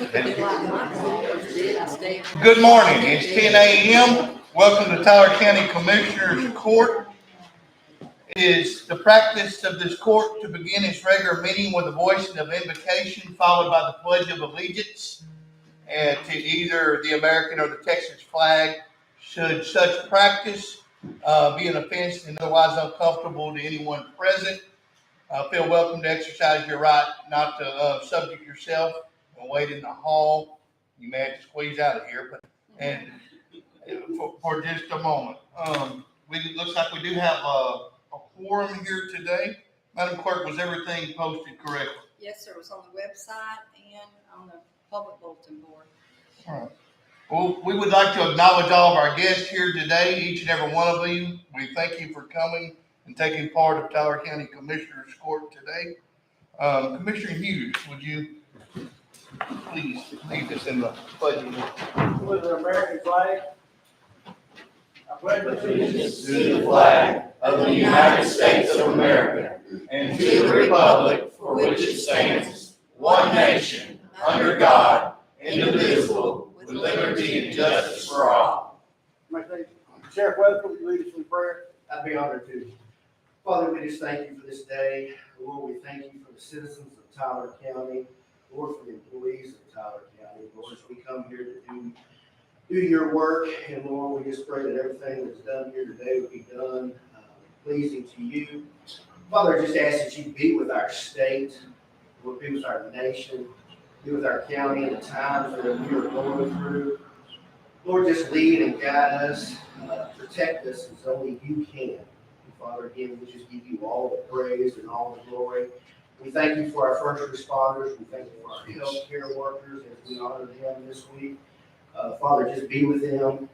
Good morning. It's 10 a.m. Welcome to Tyler County Commissioners Court. It is the practice of this court to begin its regular meeting with a voice of invocation followed by the Pledge of Allegiance and to either the American or the Texas flag. Should such practice be an offense and otherwise uncomfortable to anyone present, feel welcome to exercise your right not to subject yourself and wait in the hall. You may have to squeeze out of here, and for just a moment. It looks like we do have a quorum here today. Madam Clerk, was everything posted correctly? Yes, sir. It was on the website and on the public bulletin board. All right. Well, we would like to acknowledge all of our guests here today, each and every one of you. We thank you for coming and taking part of Tyler County Commissioners Court today. Commissioner Hughes, would you please lead us in the pledge? With the American flag. I pledge allegiance to the flag of the United States of America and to the republic for which it stands, one nation, under God, indivisible, with liberty and justice for all. Sheriff Weatherford, would you lead us in prayer? I'd be honored to. Father, we just thank you for this day. Lord, we thank you for the citizens of Tyler County. Lord, for the employees of Tyler County. Lord, as we come here to do your work, and Lord, we just pray that everything that's done here today will be done pleasing to you. Father, I just ask that you be with our state, Lord, be with our nation, be with our county in the times that we are going through. Lord, just lead and guide us, protect us as only you can. And Father, again, we just give you all the praise and all the glory. We thank you for our first responders. We thank you for our healthcare workers as we honor them this week. Father, just be with them.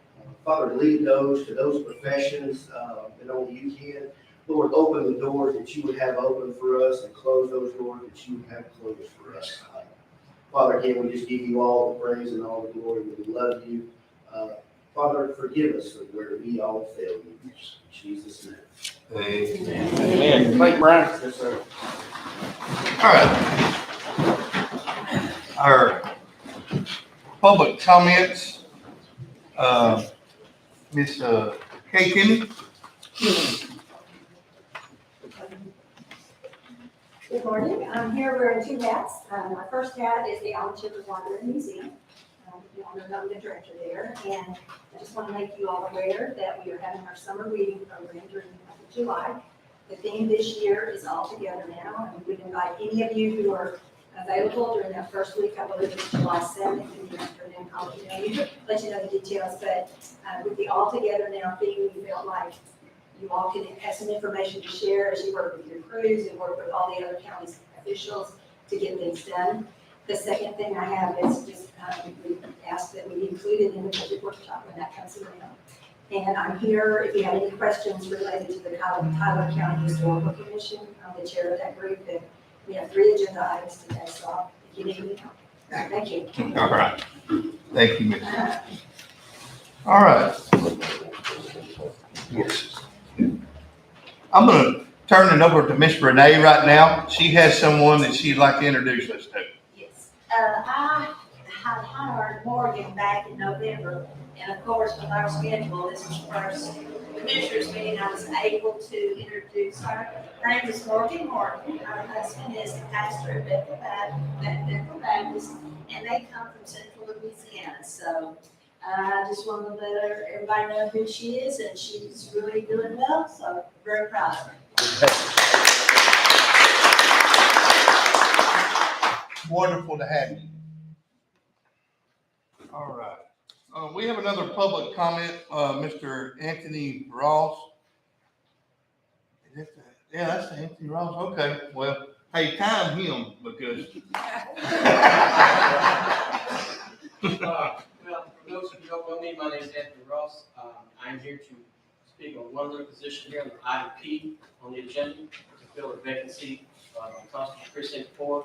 Father, lead those to those professions that only you can. Lord, open the doors that you would have open for us and close those doors that you would have closed for us. Father, again, we just give you all the praise and all the glory. We love you. Father, forgive us for where we all fail you. In Jesus' name. Amen. Amen. Thank you, Brian. Yes, sir. All right. Our public comments. Miss Kay Kinney. Good morning. I'm here wearing two hats. My first hat is the Allen Shepard Library Museum. You all know I'm the director there, and I just want to make you all aware that we are having our summer reading program during the month of July. The theme this year is All Together Now, and we would invite any of you who are available during that first week. I believe it's July 7th in the afternoon. I'll let you know the details, but with the All Together Now theme, we felt like you all can have some information to share as you work with your crews and work with all the other county's officials to get things done. The second thing I have is just we asked that we include it in the budget workshop when that comes around. And I'm here if you have any questions related to the Tyler County Historical Commission. I'm the chair of that group, and we have 3 agenda items today, so if you need any help. Thank you. All right. Thank you, Miss. All right. Yes. I'm going to turn it over to Miss Renee right now. She has someone that she'd like to introduce us to. Yes. I had hired Morgan back in November, and of course, with our schedule, this is the first commissioners meeting I was able to introduce her. Her name is Morgan Morgan. Her husband is the pastor of Bethel Baptist, and they come from Central Louisiana. So I just want to let everybody know who she is, and she's really doing well. So very proud of her. Wonderful to have you. All right. We have another public comment, Mr. Anthony Ross. Yeah, that's Anthony Ross. Okay, well, hey, time him because. Well, for those who don't know me, my name is Anthony Ross. I'm here to speak on one other position here on item P on the agenda to fill a vacancy in Constable Precinct 4.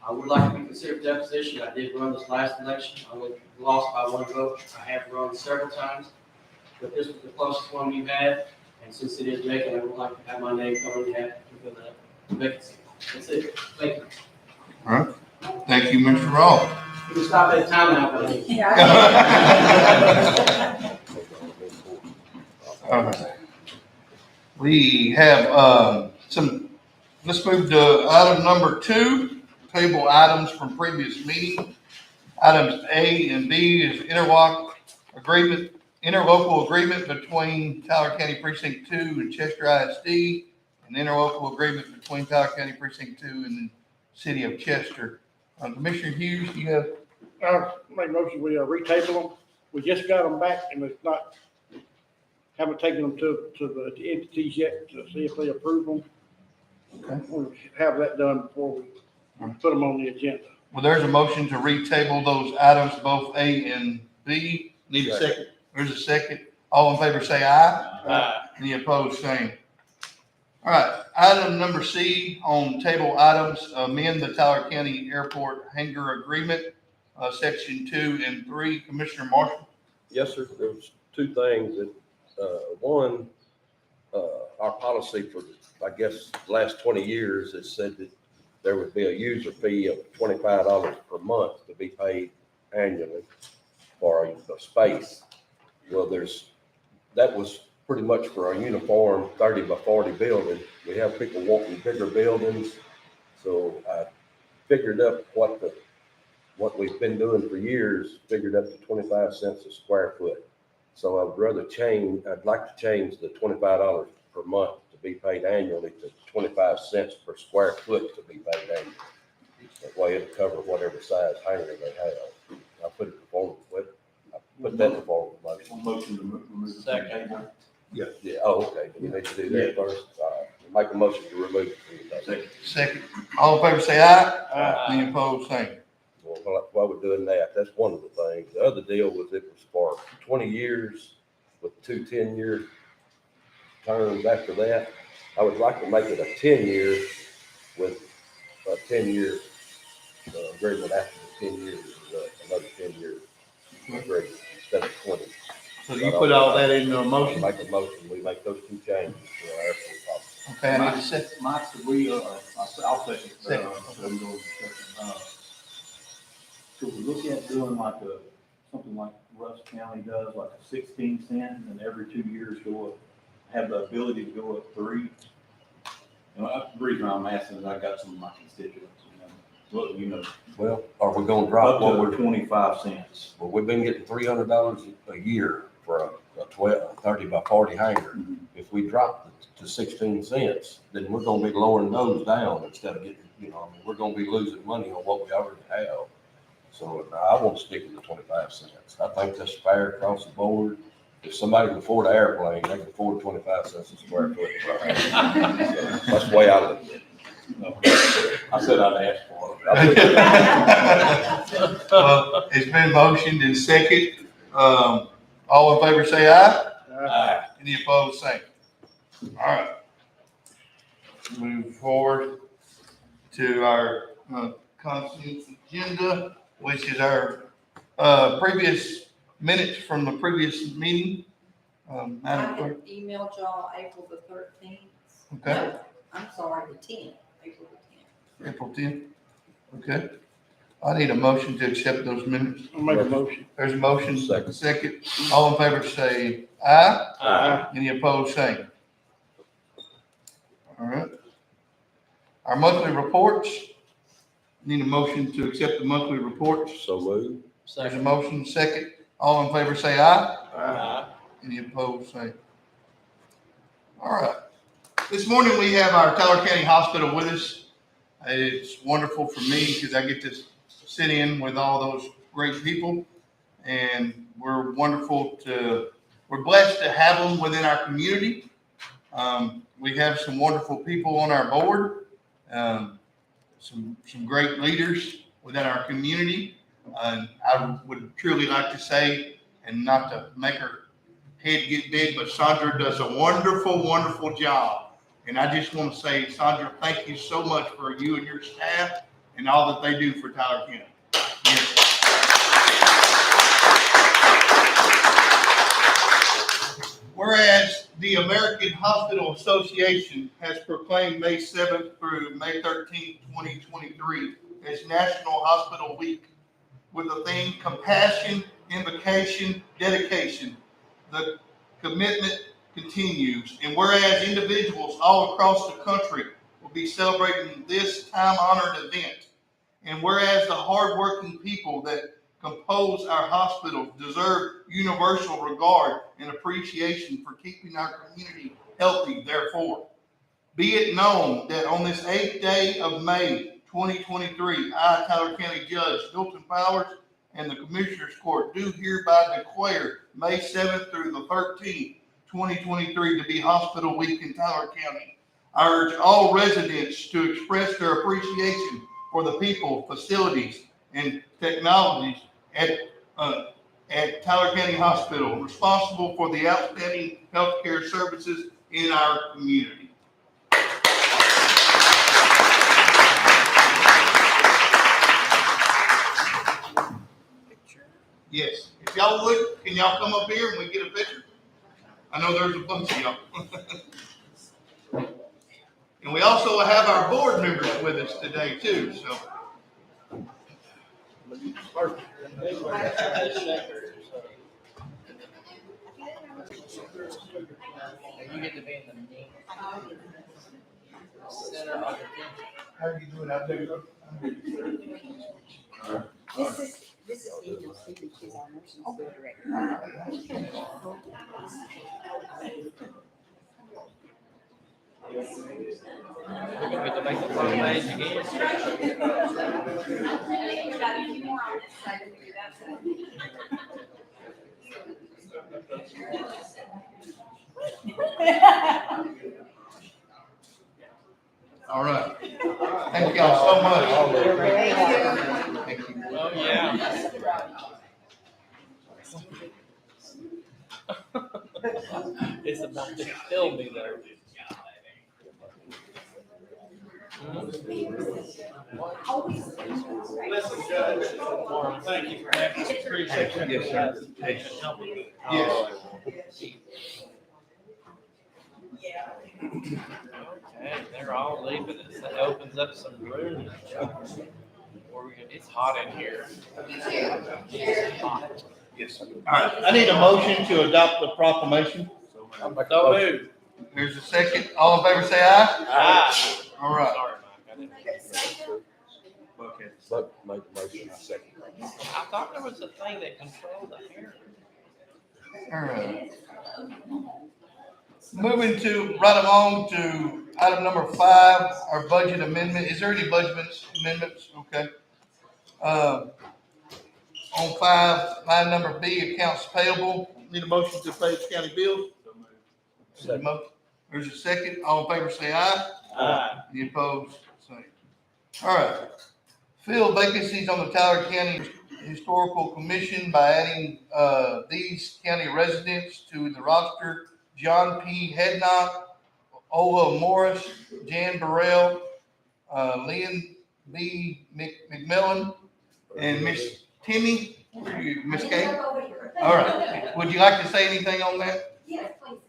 I would like to be considered for that position. I did run this last election. I lost by 1 vote. I have run several times, but this was the closest one we've had. And since it is vacant, I would like to have my name come on the hat to fill that vacancy. That's it. Thank you. All right. Thank you, Mr. Ross. You stop that timeout, please. All right. We have, let's move to item number 2, table items from previous meeting. Items A and B is interlocal agreement between Tyler County Precinct 2 and Chester ISD, and interlocal agreement between Tyler County Precinct 2 and the city of Chester. Commissioner Hughes, you have, Make a motion, we retable them. We just got them back and it's not, haven't taken them to the entities yet to see if they approve them. Okay. We'll have that done before we put them on the agenda. well, there's a motion to retable those items, both A and B. Need a second? There's a second. All in favor say aye. Any opposed, same. All right, item number C on table items, amend the Tyler County Airport hangar agreement, section 2 and 3. Commissioner Marshall. Yes, sir. There was two things that, one, our policy for, I guess, the last 20 years has said that there would be a user fee of $25 per month to be paid annually for a space. Well, that was pretty much for our uniform 30 by 40 building. We have people wanting bigger buildings. So I figured up what we've been doing for years, figured up to 25 cents a square foot. So I'd like to change the $25 per month to be paid annually to 25 cents per square foot to be paid annually. That way it'll cover whatever size hangar they have. I put it before, I put that before the motion. Motion to remove the table. Yeah, oh, okay, do we need to do that first? All right, make a motion to remove it from the table. Second. All in favor say aye. Aye. Any opposed, same. Well, while we're doing that, that's one of the things. The other deal was it was for 20 years with 2 10-year terms after that. I would like to make it a 10-year with a 10-year agreement after the 10 years, another 10-year agreement instead of 20. So you put all that into a motion? Make a motion, we make those 2 changes to our airport policy. Okay, I need a second. Mike, could we, I'll second. Second. So we go to second. Could we look at doing like something like Russ County does, like a 16 cent, and every 2 years go up, have the ability to go up 3? And the reason I'm asking is I got some of my constituents, Well, are we gonna drop up what to we're 25 cents. Well, we've been getting $300 a year for a 30 by 40 hangar. Mm-hmm. If we drop it to 16 cents, then we're gonna be lowering those down instead of getting, we're gonna be losing money on what we already have. So I want to stick with the 25 cents. I think that's fair across the board. If somebody can afford an airplane, they can afford 25 cents a square foot. So that's the way I look at it. No, I said I'd ask for it. Well, it's been motioned and second. All in favor say aye. Aye. Any opposed, same. All right. Move forward to our consent agenda, which is our previous minutes from the previous meeting. I Madam Clerk. had emailed y'all April the 13th. Okay. No, I'm sorry, the 10th, April the 10th. April 10th. Okay. I need a motion to accept those minutes. I'll make a motion. There's a motion. Second. All in favor say aye. Aye. Any opposed, same. All right. Our monthly reports. Need a motion to accept the monthly reports. So moved. There's a motion, second. All in favor say aye. Aye. Any opposed, same. All right. This morning we have our Tyler County Hospital with us. It's wonderful for me because I get to sit in with all those great people, and we're blessed to have them within our community. We have some wonderful people on our board, some great leaders within our community. And I would truly like to say, and not to make her head get big, but Sandra does a wonderful, wonderful job. And I just want to say, Sandra, thank you so much for you and your staff and all that they do for Tyler County. Yes. Whereas the American Hospital Association has proclaimed May 7th through May 13th, 2023 as National Hospital Week, with the theme compassion, invocation, dedication. The commitment continues. And whereas individuals all across the country will be celebrating this time-honored event, and whereas the hardworking people that compose our hospitals deserve universal regard and appreciation for keeping our community healthy, therefore, be it known that on this 8th day of May, 2023, I, Tyler County Judge Milton Powers, and the Commissioners Court do hereby declare May 7th through the 13th, 2023 to be Hospital Week in Tyler County. I urge all residents to express their appreciation for the people, facilities, and technologies at Tyler County Hospital, responsible for the outstanding healthcare services in our community. Yes, if y'all would, can y'all come up here and we get a picture? I know there's a bunch of y'all. And we also have our board members with us today too, so. You get to be in the center of the How are you doing out there? This is Angel Stevens, she's our nursing school director. We're gonna get to make the front page again. All right. Thank y'all so much. Thank you. Oh, yeah. It's about to kill me though. Listen, Judge, thank you for having us. Appreciate it. Yes, sir. Yes. Okay, they're all leaving us. That opens up some room. It's hot in here. It's hot. Yes, sir. All right, I need a motion to adopt the proclamation. So moved. There's a second. All in favor, say aye. Ah. All right. Sorry, Mike. I didn't. But make a motion, I second. I thought there was a thing that controlled the hair. All right. Moving right along to item number 5, our budget amendment. Is there any budget amendments? Okay. On 5, line number B, accounts payable. Need a motion to pay the county bills? There's a second. All in favor, say aye. Aye. Any opposed? Say. All right. Fill vacancies on the Tyler County Historical Commission by adding these county residents to the roster: John P. Hednock, Ola Morris, Jan Burrell, Lynn B. McMillan, and Miss Timmy. Where are you, Miss Kate? All right. Would you like to say anything on that? Yes, please.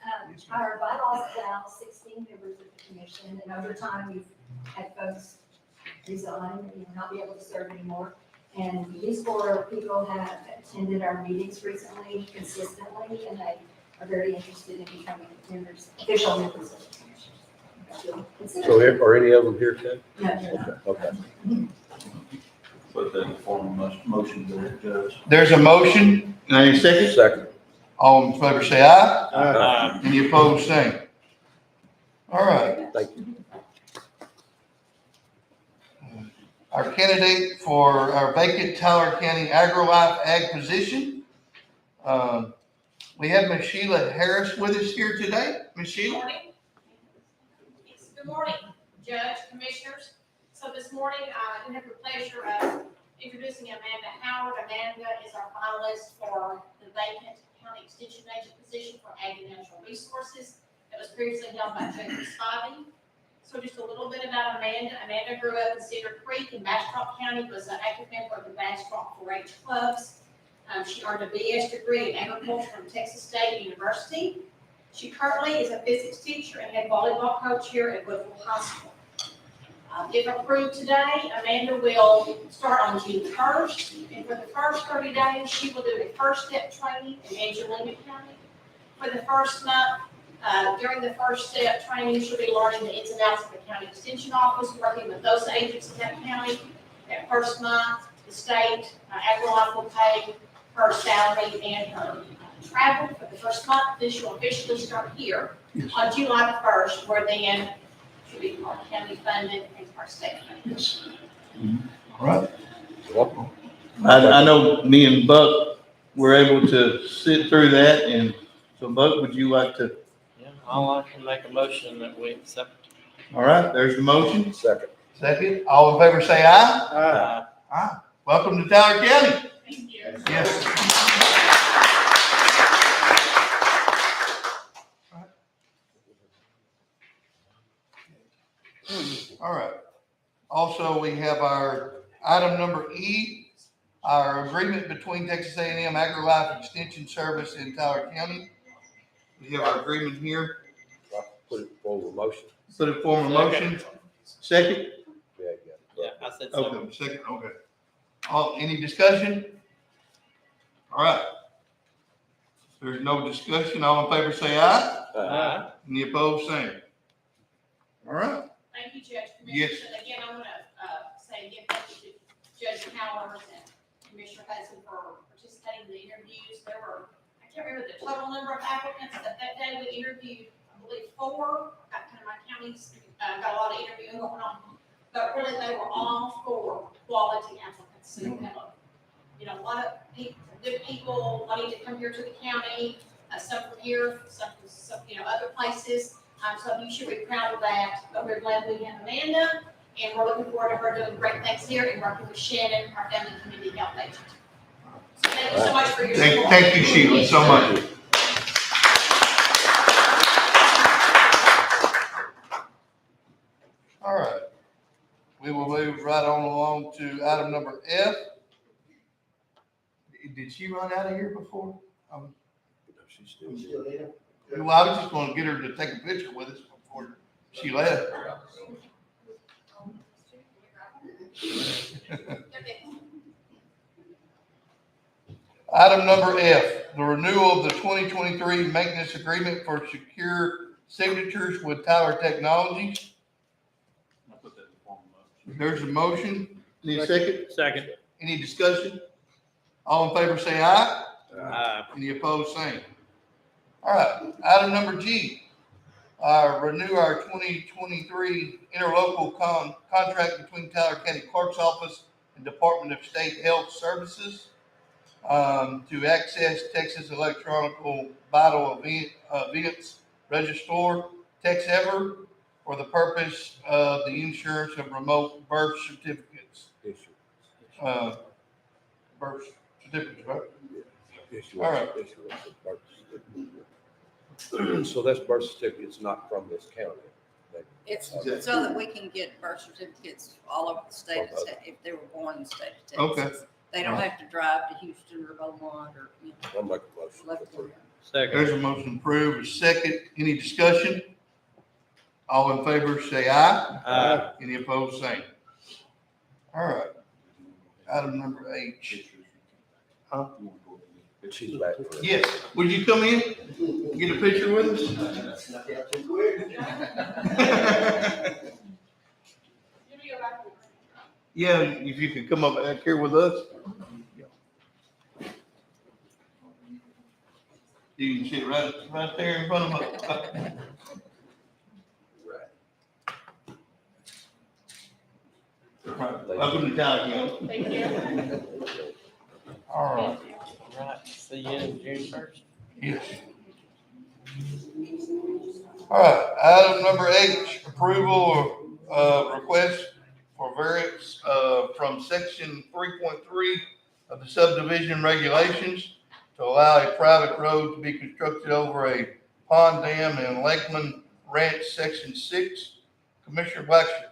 Our bylaws allow 16 members of the commission, and over time, we've had folks resign and not be able to serve anymore. And these 4 people have attended our meetings recently consistently, and they are very interested in becoming members, official members of the commission. So are any of them here, Ted? No, they're not. Okay. Put that in the form of motion, Judge. There's a motion. And I need a second. Second. All in favor, say aye. Aye. Any opposed, same. All right. Thank you. Our candidate for our vacant Tyler County AgriLife Ag position. We have Ms. Sheila Harris with us here today. Ms. Sheila? Good morning. Yes, good morning, Judge, Commissioners. So this morning, I do have the pleasure of introducing Amanda Howard. Amanda is our finalist for the vacant county extension agent position for Ag and Natural Resources that was previously held by Jacob Spivey. So just a little bit about Amanda. Amanda grew up in Cedar Creek in Bastrop County, was an active member of the Bastrop 4-H clubs. She earned a BS degree in agriculture from Texas State University. She currently is a physics teacher and head volleyball coach here at Woodville High School. If approved today, Amanda will start on June 1st, and for the first 30 days, she will do a first step training in Angelina County. For the first month, during the first step training, she'll be learning the ins and outs of the county extension office, working with those agents in that county. That first month, the state, AgriLife will pay her salary and her travel for the first month. Then she'll officially start here on July the 1st, where then she'll be part county funded and part state funded. Yes. All right. Welcome. I know me and Buck were able to sit through that, and so Buck, would you like to? Yeah, I'd like to make a motion that we accept. All right, there's the motion. Second. Second, all in favor say aye. Uh, Aye. Welcome to Tyler County. Thank you. Yes. All right. Also, we have our item number E, our agreement between Texas A&M AgriLife Extension Service in Tyler County. We have our agreement here. I'll put it forward motion. Put it form a motion. Second? Yeah, Yeah, I said so. Okay, second, okay. Any discussion? All right. There's no discussion. All in favor say aye. Any opposed, same. All right. Thank you, Judge. Yes. Commissioners. And again, I want to say again, thank you to Judge Powers and Commissioner Hudson for participating in the interviews. There were, I can't remember the total number of applicants, but that day we interviewed, I believe, 4. Kind of my county's got a lot of interviewing going on. But really, they were all 4 quality applicants. So we have a lot of people, good people wanting to come here to the county, some from here, some other places. So you should be proud of that, but we're glad we have Amanda, and we're looking forward to her doing great things here and working with Shannon, our family community health agent. So thank you so much for your support. Thank you, Sheila, so much. All right. We will move right on along to item number F. Did she run out of here before? She's still You here. still need 'em? Well, I was just gonna get her to take a picture with us before she left. Item number F, the renewal of the 2023 maintenance agreement for secure signatures with Tyler Technologies. I'll put that in form of motion. There's a motion. Need a second? Second. Any discussion? All in favor say aye. Aye. Any opposed, same. All right, item number G, renew our 2023 interlocal contract between Tyler County Clerk's Office and Department of State Health Services to access Texas Electronic Vital Events Register, TexEver, for the purpose of the insurance of remote birth certificates. Birth certificates, right? All right. So that's birth certificates not from this county. It's so that we can get birth certificates all over the state of Texas, if they were born in the state of Texas. Okay. They don't have to drive to Houston or Beaumont or, I'll make a motion. to left approve. Second. There's a motion approved, a second. Any discussion? All in favor, say aye. Aye. Any opposed, same. All right. Item number H. Huh? She's back. for it. Yes, would you come in, get a picture with us? Snuck out too quick. Let me go back to the- Yeah, if you could come up back here with us. You can sit right there in front of us. Welcome to Tyler County. Thank you. All right. Right, see you in June 1st. Yes. All right, item number H, approval of request for variance from section 3.3 of the subdivision regulations to allow a private road to be constructed over a pond dam in Lakeman Ranch, section 6. Commissioner Blacksher.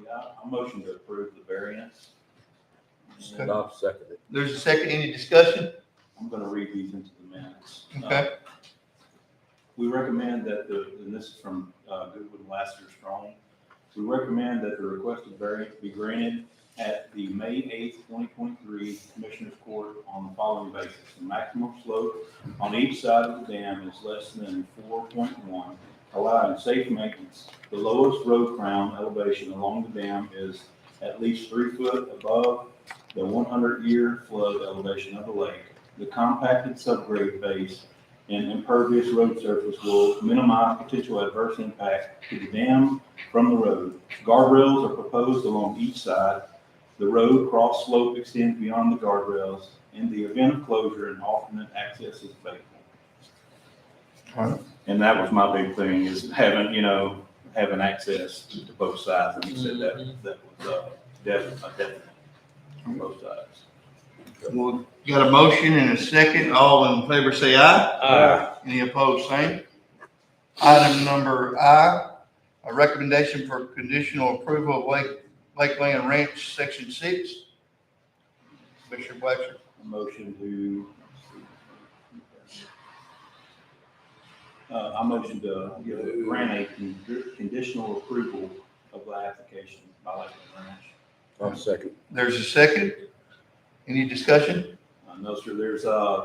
Yeah, I motion to approve the variance. Okay. And I'll second it. There's a second, any discussion? I'm gonna read these into the minutes. Okay, We recommend that and this is from Goodwood Laster Strong, We recommend that the requested variance be granted at the May 8th, 2023 Commissioners Court on the following basis. The maximum slope on each side of the dam is less than 4.1, allowing safe maintenance. The lowest road crown elevation along the dam is at least 3 foot above the 100-year flood elevation of the lake. The compacted subgrade base and impervious road surface will minimize potential adverse impact to the dam from the road. Guardrails are proposed along each side. The road cross slope extends beyond the guardrails. In the event of closure, an alternate access is available. And that was my big thing, is having access to both sides. And he said that was definite on both sides. Well, got a motion and a second. All in favor say aye. Aye. Any opposed, same. Item number I, a recommendation for conditional approval of Lakeland Ranch, Section 6. Commissioner Blacksher. A motion to, I motion to grant a conditional approval of the application by Lakeland Ranch. I'll second. There's a second. Any discussion? No, sir, there's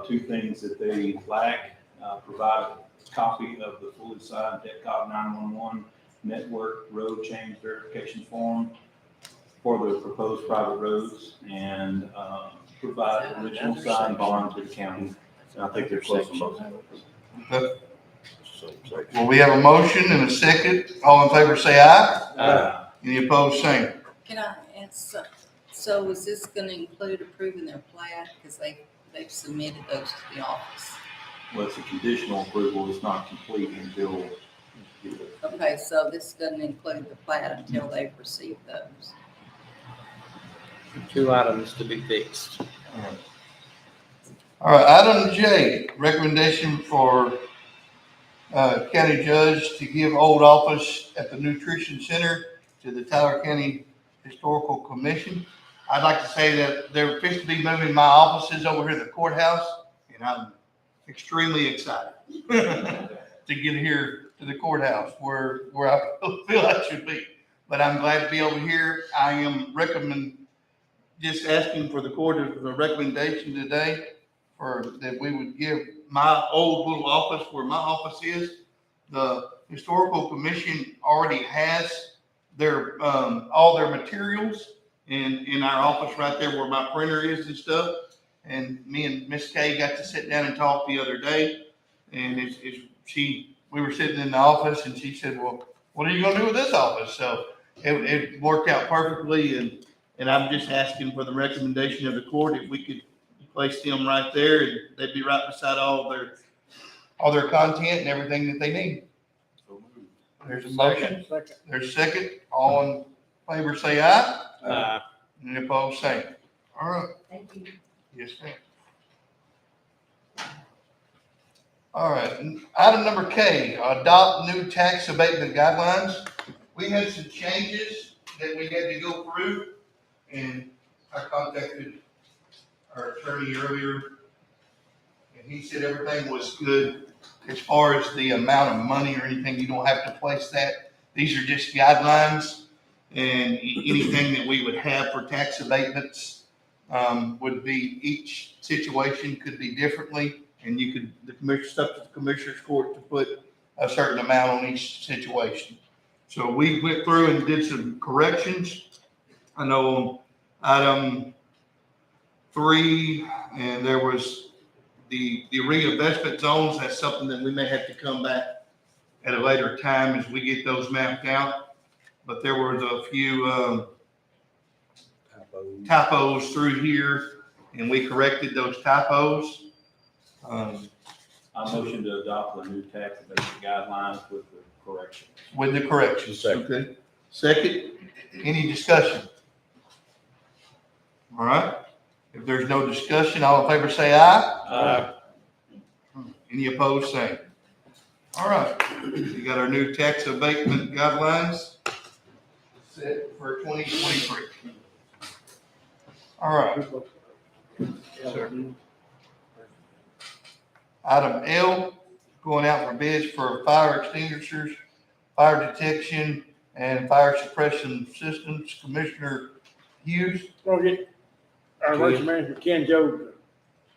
two things that they lack. Provide a copy of the fully signed DETCOG 911 network road change verification form for the proposed private roads, and provide original signed bond to the county. And I think they're close on both. Okay. Well, we have a motion and a second. All in favor say aye. Aye. Any opposed, same. Can I ask, so is this gonna include approving their plat? Because they've submitted those to the office. Well, it's a conditional approval. It's not complete until. Okay, so this doesn't include the plat until they've received those. 2 items to be fixed. All right, item J, recommendation for county judge to give old office at the nutrition center to the Tyler County Historical Commission. I'd like to say that they're fixing to be moving my offices over here to the courthouse, and I'm extremely excited to get here to the courthouse where I feel I should be. But I'm glad to be over here. I am just asking for the court of a recommendation today that we would give my old little office where my office is. The Historical Commission already has their all their materials in our office right there where my printer is and stuff. And me and Miss Kay got to sit down and talk the other day, and we were sitting in the office, and she said, "Well, what are you going to do with this office?" So it worked out perfectly, and I'm just asking for the recommendation of the court if we could place them right there, and they'd be right beside all their content and everything that they need. There's a motion. Second. There's a second. All in favor say aye. Aye. Any opposed, same. All right. Thank you. Yes, ma'am. All right. Item number K, adopt new tax abatement guidelines. We had some changes that we had to go through, and I contacted our attorney earlier, and he said everything was good. As far as the amount of money or anything, you don't have to place that. These are just guidelines, and anything that we would have for tax abatements would be, each situation could be differently, and it's up to the commissioner's court to put a certain amount on each situation. So we went through and did some corrections. I know on item 3, and there was the reinvestment zones. That's something that we may have to come back at a later time as we get those mapped out. But there was a few typos through here, and we corrected those typos. I motion to adopt the new tax abatement guidelines with the corrections. With the corrections. Second. Okay. Second, any discussion? All right. If there's no discussion, all in favor say aye. Aye. Any opposed, same. All right. We got our new tax abatement guidelines set for 2023. All right. Sir. Item L, going out for bids for fire extinguishers, fire detection, and Fire Suppression Systems, Commissioner Hughes. We'll get our emergency manager, Ken Joe,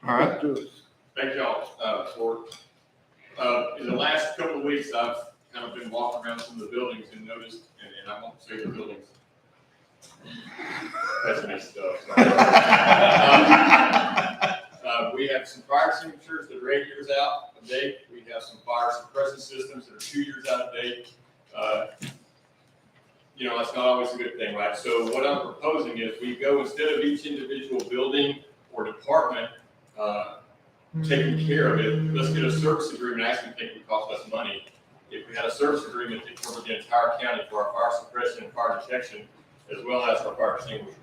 All right. to us. Thank y'all, for, in the last couple of weeks, I've kind of been walking around some of the buildings and noticed, and I won't say the buildings. That's nice stuff. We have some fire extinguishers that are 8 years out of date. We have some fire suppression systems that are 2 years out of date. You know, that's not always a good thing, right? So what I'm proposing is we go, instead of each individual building or department, taking care of it, let's get a service agreement. I actually think it would cost less money if we had a service agreement that covered the entire county for our fire suppression and fire detection, as well as our fire extinguishers.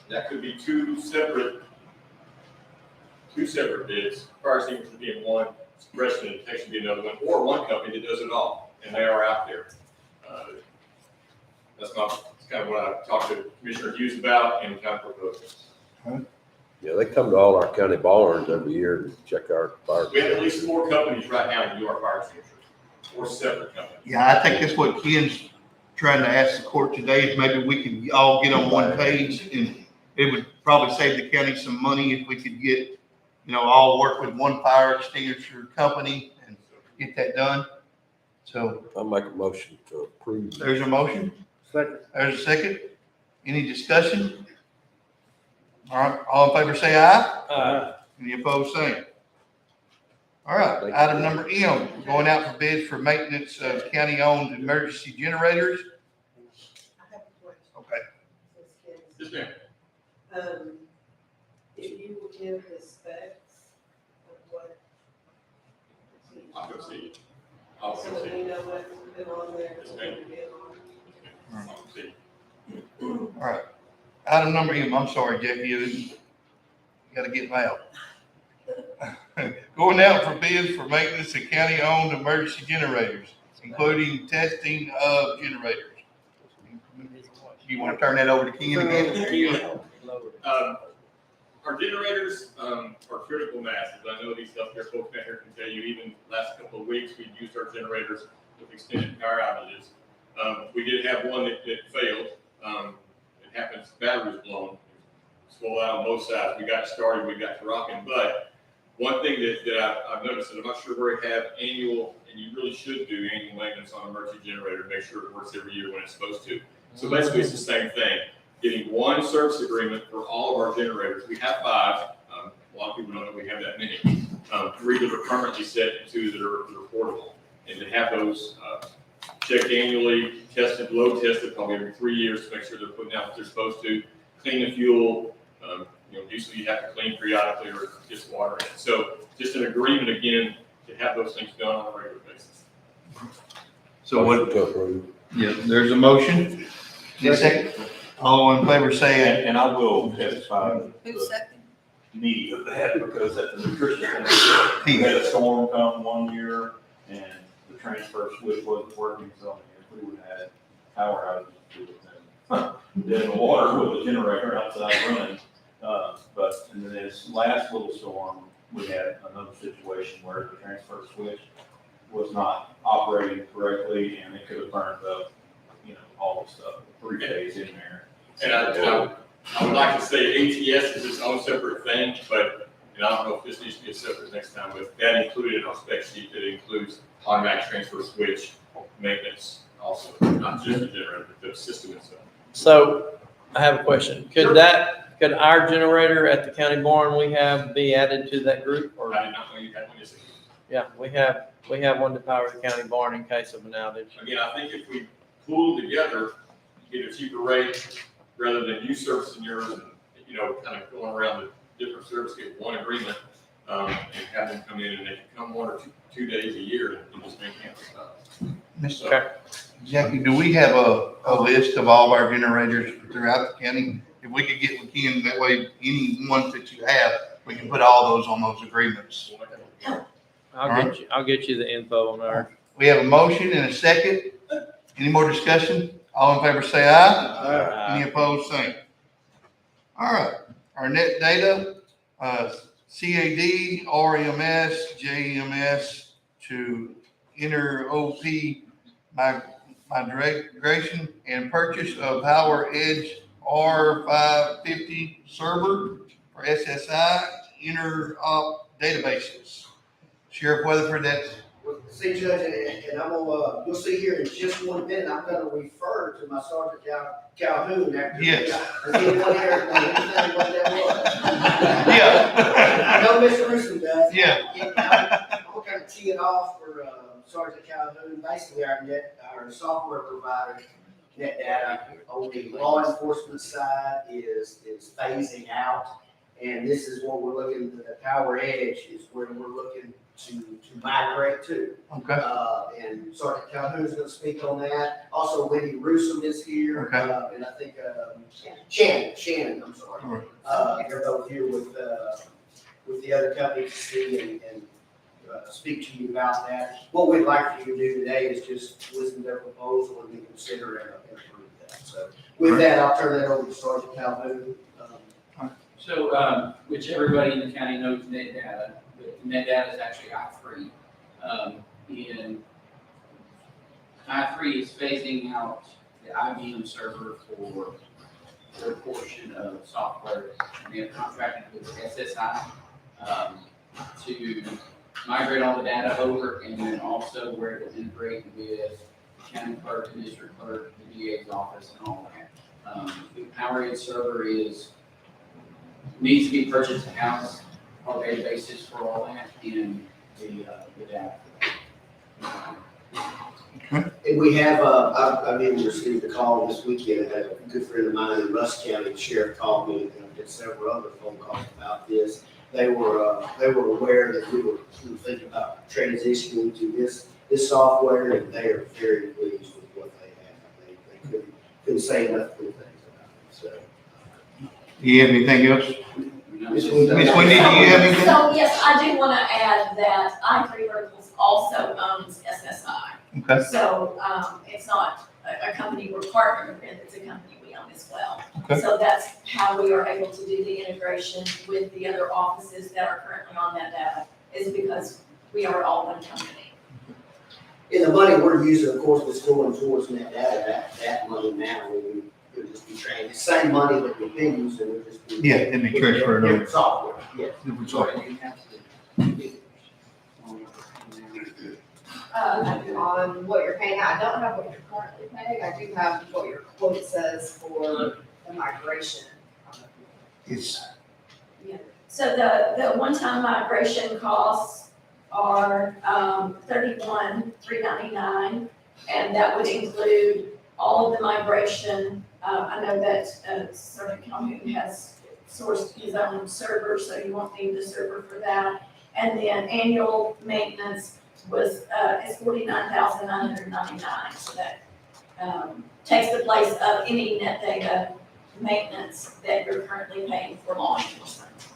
That could be two separate bids. Fire extinguishers being one, suppression and detection being another one, or one company that does it all, and they are out there. That's kind of what I talked to Commissioner Hughes about and kind of proposed. Yeah, they come to all our county barns every year to check our fire. We have at least 4 companies right now that do our fire extinguishers, 4 separate companies. Yeah, I think that's what Ken's trying to ask the court today, is maybe we could all get on one page, and it would probably save the county some money if we could get, you know, all work with one fire extinguisher company and get that done. So I'll make a motion to approve. there's a motion. Second. There's a second. Any discussion? All right, all in favor say aye. Any opposed, same. All right, item number M, going out for bids for maintenance of county-owned emergency generators. I have a question. Okay. Yes, ma'am. If you will give the specs of what. I'll go see it. I'll So go that see we it. know what's been on there. Yes, ma'am. What I'll see it. All right. Item number M, I'm sorry, Jackie, you gotta get loud. Going out for bids for maintenance of county-owned emergency generators, including testing of generators. You wanna turn that over to Ken again? Our generators are critical mass. As I know these healthcare folks out here can tell you, even last couple of weeks, we've used our generators with extended power outages. We did have one that failed. It happens, battery was blown, swelled out on both sides. We got started, we got to rocking. But one thing that I've noticed is I'm not sure where we have annual, and you really should do annual maintenance on an emergency generator, make sure it works every year when it's supposed to. So basically, it's the same thing. Getting one service agreement for all of our generators. We have 5. A lot of people don't know we have that many. 3 that are permanently set and 2 that are portable. And to have those checked annually, tested, load tested probably every 3 years to make sure they're putting out what they're supposed to. Clean the fuel. You know, usually you have to clean periodically or just water in it. So just an agreement again to have those things done on a regular basis. So what, Motion to approve. yeah, there's a motion. Need a second? All in favor say And I will testify Who's the second? need of that, because at the nutrition center, we had a storm come one year and the transfer switch wasn't working, so if we would have had power outages, we would have then the water with the generator outside running. But in this last little storm, we had another situation where the transfer switch was not operating correctly and it could have burned up, you know, all the stuff, 3 days in there. And I would like to say ATS is its own separate thing, but, and I don't know if this needs to be a separate next time, but that included in our spec sheet, that includes automatic transfer switch maintenance also, not just the generator, but the system itself. So I have a question. Could our generator at the county barn we have be added to that group? Or, I did not know you had one. Yes, yeah, we have one to power the county barn in case of an outage. again, I think if we pool together, get a cheaper rate rather than you servicing yours and, you know, kind of going around the different service, get one agreement, and have them come in and they can come 1 or 2 days a year and just maintain the stuff. Mr. Jackie, do we have a list of all of our generators throughout the county? If we could get with Ken, that way any ones that you have, we can put all those on those agreements. I'll get you the info on our. We have a motion and a second. Any more discussion? All in favor say aye. Any opposed, same. All right, our net data, CAD, RMS, JMS to enter OP migration and purchase of Power Edge R550 server for SSI interop databases. Sheriff Weatherford, that's, See, Judge, and I'm gonna, you'll see here in just 1 minute, I'm gonna refer to my Sergeant Calhoun after. Yes. I see one here, anything what that was. yeah. I know Mr. Russo does. Yeah. I'm gonna kind of tee it off for Sergeant Calhoun. Basically, our software provider, NetData, on the law enforcement side is phasing out. And this is what we're looking, the Power Edge is where we're looking to migrate to. Okay. And Sergeant Calhoun's gonna speak on that. Also, Wendy Russo is here. Okay. And I think, Shannon, I'm sorry. All right. They're both here with the other company to see and speak to you about that. What we'd like for you to do today is just listen to their proposal and consider and approve that. So with that, I'll turn that over to Sergeant Calhoun. So, which everybody in the county knows NetData, but NetData is actually I3. And I3 is phasing out the IBM server for their portion of software. And they have contracted with SSI to migrate all the data over, and then also where to integrate with the county clerk, the district clerk, the DA's office, and all that. The Power Edge server needs to be purchased in-house, our databases for all that, and the data. And we have, I've even received a call this weekend. A good friend of mine in Rusk County, the sheriff called me, and I did several other phone calls about this. They were aware that we were thinking about transitioning to this software, and they are very pleased with what they have. They couldn't say enough good things about it, so. You have anything else? Ms. Wendy, do you have anything? So, yes, I do want to add that I3 Verticals also owns SSI. Okay. So, it's not a company we're partnered with, it's a company we own as well. Okay. So that's how we are able to do the integration with the other offices that are currently on that data, is because we are all one company. And the money we're using, of course, is going towards NetData, that money now, we'll just be trained. The same money that we've been using, we'll just be. Yeah, it'd be transferred over. Different software, yes. Different software. On what you're paying, I don't have what you're currently paying, I do have what your quote says for the migration. It's, So the one-time migration costs are $31,399, and that would include all of the migration. I know that Sergeant Calhoun has sourced his own server, so you won't need the server for that. And then annual maintenance is $49,999, so that takes the place of any NetData maintenance that you're currently paying for law enforcement.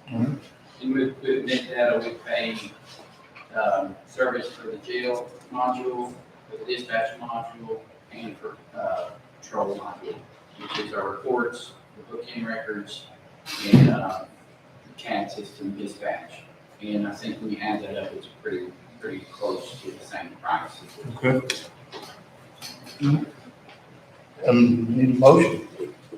And with NetData, we pay service for the jail module, for the dispatch module, and for patrol module, which is our reports, the booking records, and the CAD system dispatch. And I think when you add that up, it's pretty close to the same price. okay. Need a motion?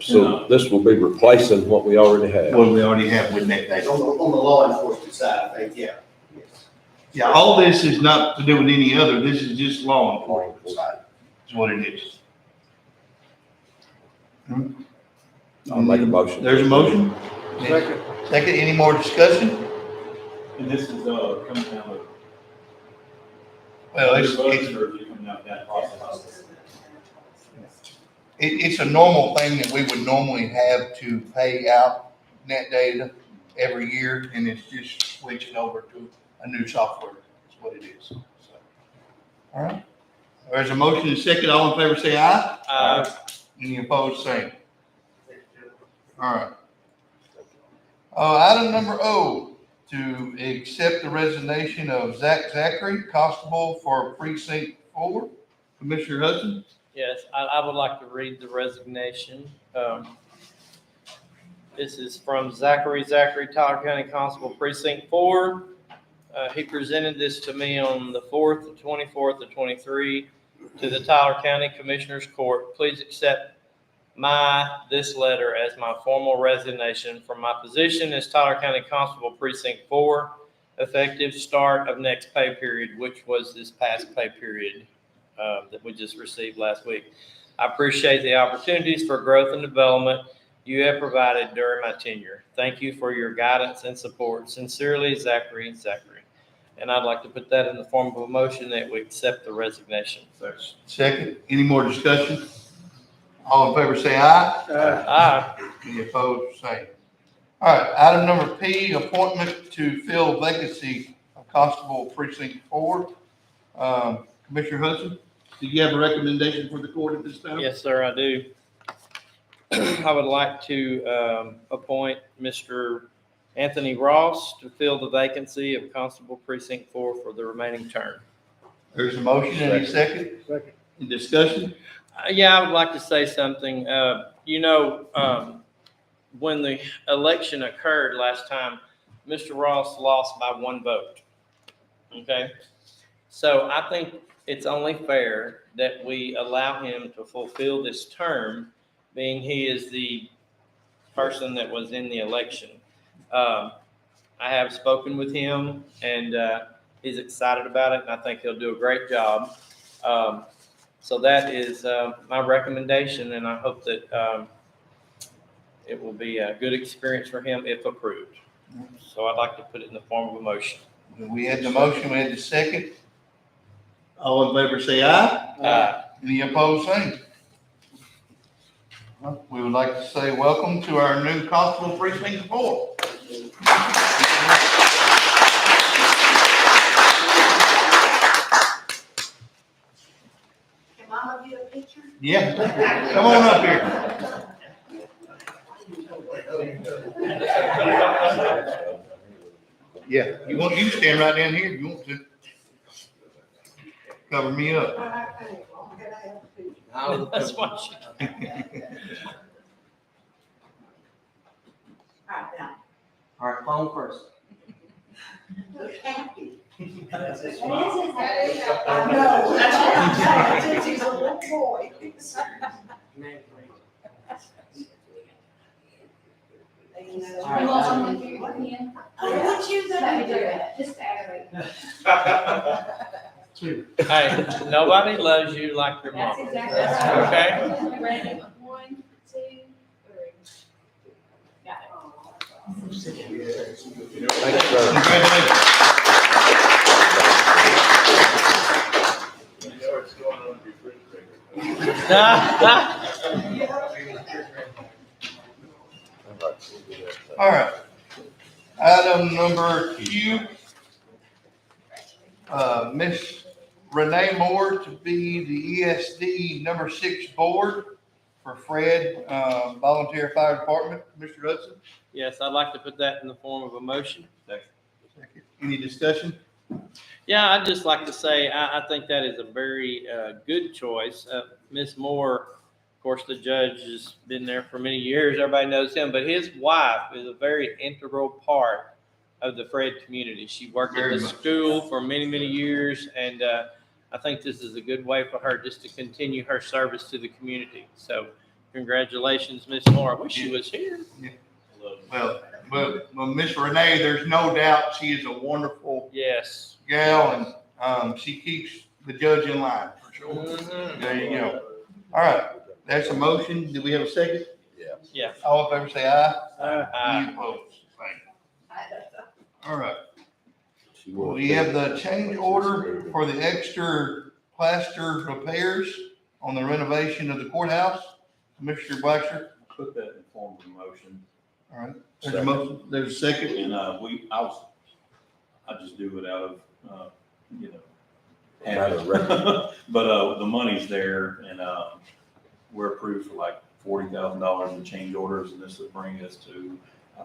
So this will be replacing what we already have. What we already have with NetData. On the law enforcement side, I think, yeah. Yes. Yeah, all this is not to do with any other, this is just law enforcement side, is what it is. I'll make a motion. There's a motion? Second. Second, any more discussion? And this is, coming down with. Well, Or is it coming out that process? it's a normal thing that we would normally have to pay out NetData every year, and it's just switching over to a new software, is what it is. So, all right. There's a motion and second, all in favor say aye. Any opposed, same. All right. Item number O, to accept the resignation of Zach Zachary, Constable for Precinct 4. Commissioner Hudson? Yes, I would like to read the resignation. This is from Zachary, Tyler County Constable Precinct 4. He presented this to me on the 4th, the 24th, the 23. to the Tyler County Commissioners Court, please accept this letter as my formal resignation from my position as Tyler County Constable Precinct 4, effective start of next pay period, which was this past pay period that we just received last week. I appreciate the opportunities for growth and development you have provided during my tenure. Thank you for your guidance and support. Sincerely, Zachary. And I'd like to put that in the form of a motion that we accept the resignation. Second, any more discussion? All in favor say aye. Aye. Any opposed, say. All right, item number P, appointment to fill vacancy of Constable Precinct 4. Commissioner Hudson, do you have a recommendation for the court at this time? Yes, sir, I do. I would like to appoint Mr. Anthony Ross to fill the vacancy of Constable Precinct 4 for the remaining term. There's a motion, any second? Second. Any discussion? Yeah, I would like to say something. When the election occurred last time, Mr. Ross lost by 1 vote. Okay? So I think it's only fair that we allow him to fulfill this term, being he is the person that was in the election. I have spoken with him, and he's excited about it, and I think he'll do a great job. So that is my recommendation, and I hope that it will be a good experience for him if approved. So I'd like to put it in the form of a motion. We had the motion, we had the second. All in favor say aye. Aye. Any opposed, say. We would like to say welcome to our new Constable Precinct 4. Can Mama get a picture? Yeah, come on up here. Yeah, you can stand right down here if you want to. Cover me up. That's what she. All right, phone first. Look happy. That's his I mom. know, that's what I'm saying, since he's a little boy. You want someone to your hand? Oh, what you gonna do? Just aggravate. Hey, nobody loves you like your That's mom. exactly right. Okay? Ready? 1, 2, 3. Got it. Thanks, sir. Congratulations. All right. Item number Q. Miss Renee Moore to be the ESD number 6 board for Fred, Volunteer Fire Department. Mr. Hudson, Yes, I'd like to put that in the form of a motion. any discussion? Yeah, I'd just like to say, I think that is a very good choice. Ms. Moore, of course, the judge has been there for many years. Everybody knows him, but his wife is a very integral part of the Fred community. She worked at the school for many, many years, and I think this is a good way for her just to continue her service to the community. So congratulations, Ms. Moore. I wish she was here. Well, Miss Renee, there's no doubt she is a wonderful Yes. gal, and she keeps the judge in line for sure. Mhm. There you go. All right, that's a motion. Do we have a second? Yeah. All in favor say aye. Aye. Any opposed? All right. We have the change order for the extra plaster repairs on the renovation of the courthouse. Commissioner Blacksher. Put that in form of a motion. All right. There's a motion. There's a second. And, I just do it out of, but, the money's there and, we're approved for like $40,000 in change orders, and this would bring us to, I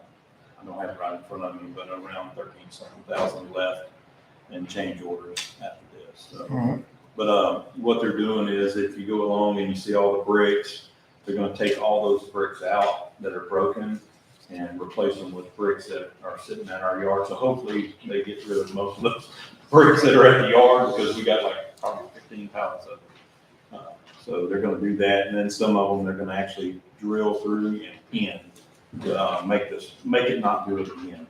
don't have it right in front of me, but around 13-something thousand left in change orders after this. So, Mhm. but what they're doing is if you go along and you see all the bricks, they're gonna take all those bricks out that are broken and replace them with bricks that are sitting in our yard. So hopefully they get rid of most of those bricks that are at the yard, because we got like probably 15 pallets of them. So they're gonna do that, and then some of them, they're gonna actually drill through and in to, make it not do it again.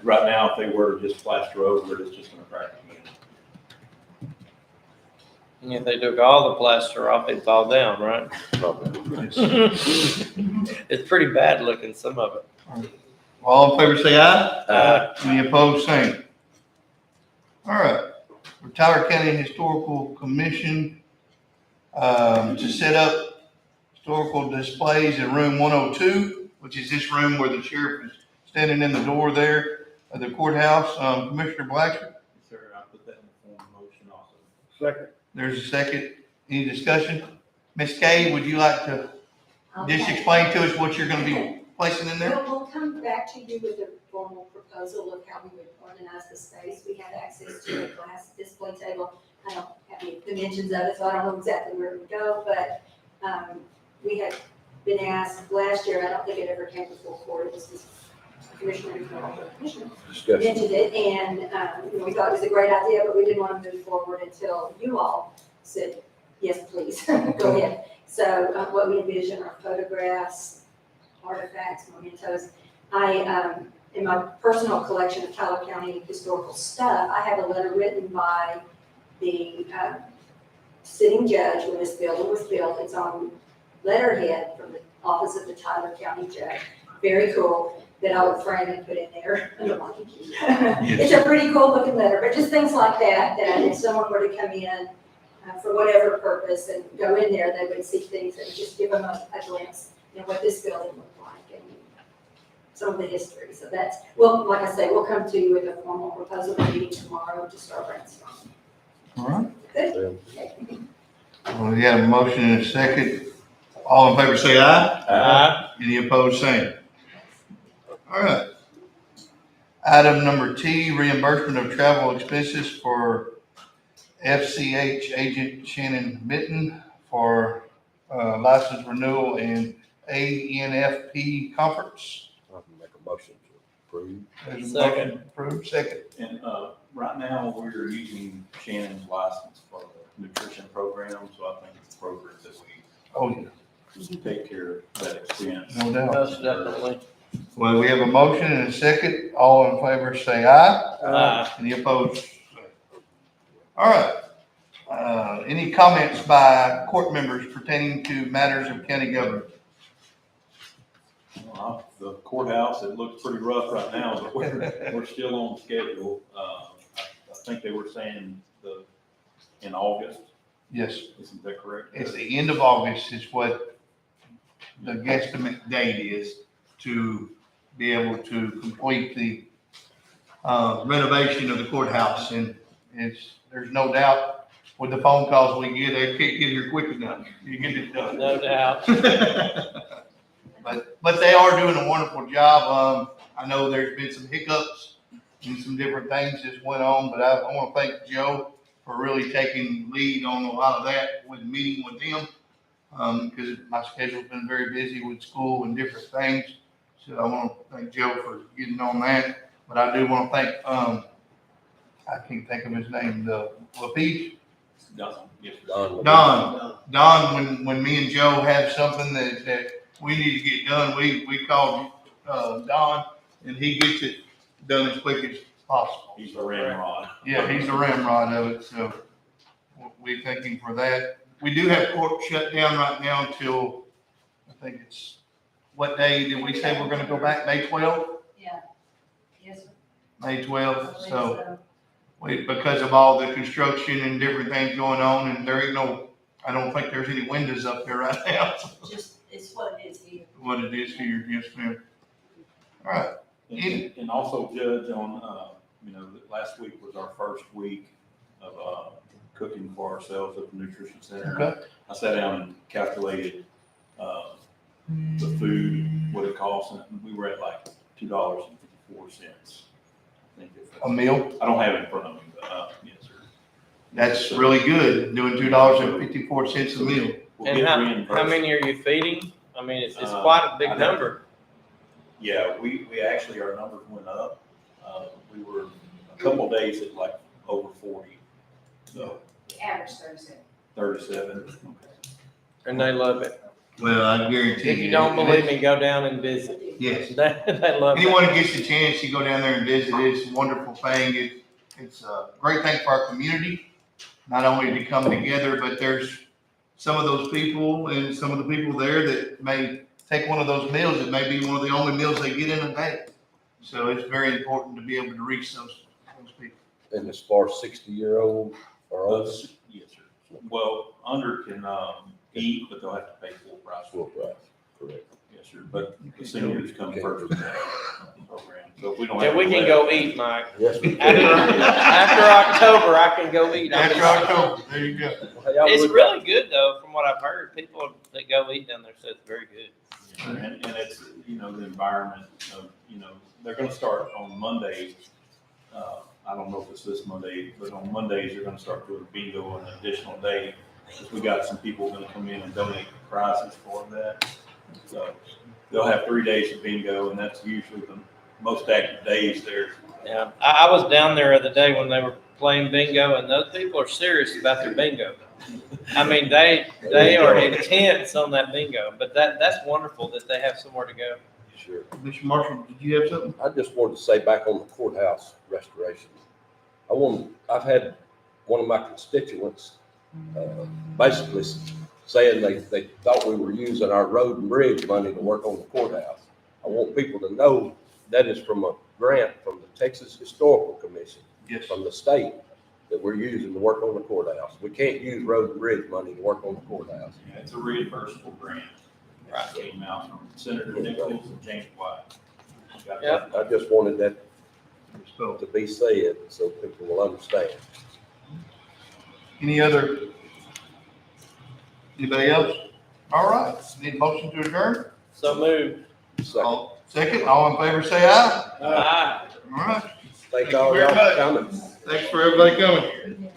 Right now, if they were to just plaster over it, it's just gonna crack again. And if they took all the plaster off, it'd fall down, right? It's pretty bad looking, some of it. All in favor, say aye. Aye. Any opposed, same. All right, for Tyler County Historical Commission, to set up historical displays in room 102, which is this room where the sheriff is standing in the door there of the courthouse. Commissioner Blackson, Sir, I put that in the form of motion also. Second. there's a second. Any discussion? Ms. Kay, would you like to just explain to us what you're gonna be placing in there? We'll come back to you with a formal proposal of how we would organize the space. We have access to a glass display table. I don't have any dimensions of it, so I don't know exactly where it would go, but, we had been asked last year, I don't think it ever came before court, this is Commissioner Discussion. mentioned it, and, we thought it was a great idea, but we didn't want to move forward until you all said, yes, please, go ahead. So, what we envision are photographs, artifacts, mementos. In my personal collection of Tyler County historical stuff, I have a letter written by the sitting judge when this building was built. It's on letterhead from the office of the Tyler County judge. Very cool, that I would frame and put in there. It's a pretty cool looking letter, but just things like that, that if someone were to come in for whatever purpose and go in there, they would see things and just give them a glimpse, what this building looked like and some of the history. So that's, well, like I say, we'll come to you with a formal proposal meeting tomorrow to start brainstorming. All right. Good? Well, we got a motion and a second. All in favor, say aye. Aye. Any opposed, same. All right. Item number T, reimbursement of travel expenses for FCH agent Shannon Mitten for license renewal and ANFP conference. I can make a motion to approve. There's a Second. motion approved, second. And, right now, we're using Shannon's license for the nutrition program, so I think it's appropriate that we Oh, yeah, take care of that expense. no doubt. Most definitely. Well, we have a motion and a second. All in favor, say aye. Aye. Any opposed? All right. Any comments by court members pertaining to matters of county government? The courthouse, it looks pretty rough right now, but we're still on schedule. I think they were saying in August, Yes, isn't that correct? it's the end of August is what the guesstimate date is to be able to complete the renovation of the courthouse. And there's no doubt with the phone calls we get, they can't get here quick enough. You get it done. No doubt. But they are doing a wonderful job. I know there's been some hiccups and some different things that went on, but I want to thank Joe for really taking lead on a lot of that with meeting with them. Because my schedule's been very busy with school and different things. So I want to thank Joe for getting on that. But I do want to thank, I can't think of his name, the Lapiche. Don, when me and Joe have something that we need to get done, we call Don, and he gets it done as quick as possible. He's the ramrod. Yeah, he's the ramrod of it, so we thank him for that. We do have court shut down right now until, I think it's, what day did we say we're gonna go back, May 12th? Yeah. Yes, sir. May 12th, so because of all the construction and different things going on, and there ain't no, I don't think there's any windows up there right now. Just, it's what it is here. What it is here, yes, ma'am. All right. And also, Judge, on, last week was our first week of cooking for ourselves at the Nutrition Center. Okay. I sat down and calculated the food, what it costs, and we were at like $2.54. A meal? I don't have it in front of me, but, yes, sir. That's really good, doing $2.54 a meal. We'll And get how reimbursed. many are you feeding? I mean, it's quite a big number. Yeah, we actually, our numbers went up. We were a couple days at like over 40, so The average 37. 37. Okay. and they love it. Well, I guarantee you. If you don't believe me, go down and visit. Yes. They love it. Anyone who gets the chance, you go down there and visit. It's a wonderful thing. It's a great thing for our community, not only to come together, but there's some of those people and some of the people there that may take one of those meals. It may be one of the only meals they get in a day. So it's very important to be able to reach those people. And as far as 60-year-old or older? Yes, sir. Well, under can, eat, but they'll have to pay full price. Full price, correct. Yes, sir, but the seniors come first with that program. So if we don't have. Yeah, we to can let- go eat, Mike. Yes, we After October, I can go eat. After October, there you go. It's really good though, from what I've heard. People that go eat down there say it's very good. And it's, the environment of, they're gonna start on Monday. I don't know if it's this Monday, but on Mondays, they're gonna start doing bingo on an additional day. Because we got some people gonna come in and donate prizes for that. So they'll have 3 days of bingo, and that's usually the most active days there. Yeah, I was down there the day when they were playing bingo, and those people are serious about their bingo. I mean, they are intense on that bingo, but that's wonderful that they have somewhere to go. Sure. Mr. Marshall, did you have something? I just wanted to say back on the courthouse restoration. I've had one of my constituents, basically saying they thought we were using our road and bridge money to work on the courthouse. I want people to know that is from a grant from the Texas Historical Commission, from the state, that we're using to work on the courthouse. We can't use road and bridge money to work on the courthouse. Yeah, it's a reimbursable grant. That came out from Senator Nichols and James White. Yep. I just wanted that to be said so people will understand. Anybody else? All right, need a motion to adjourn? So moved. Second, all in favor, say aye. Aye. All right. Thank all y'all for coming. Thanks for everybody coming.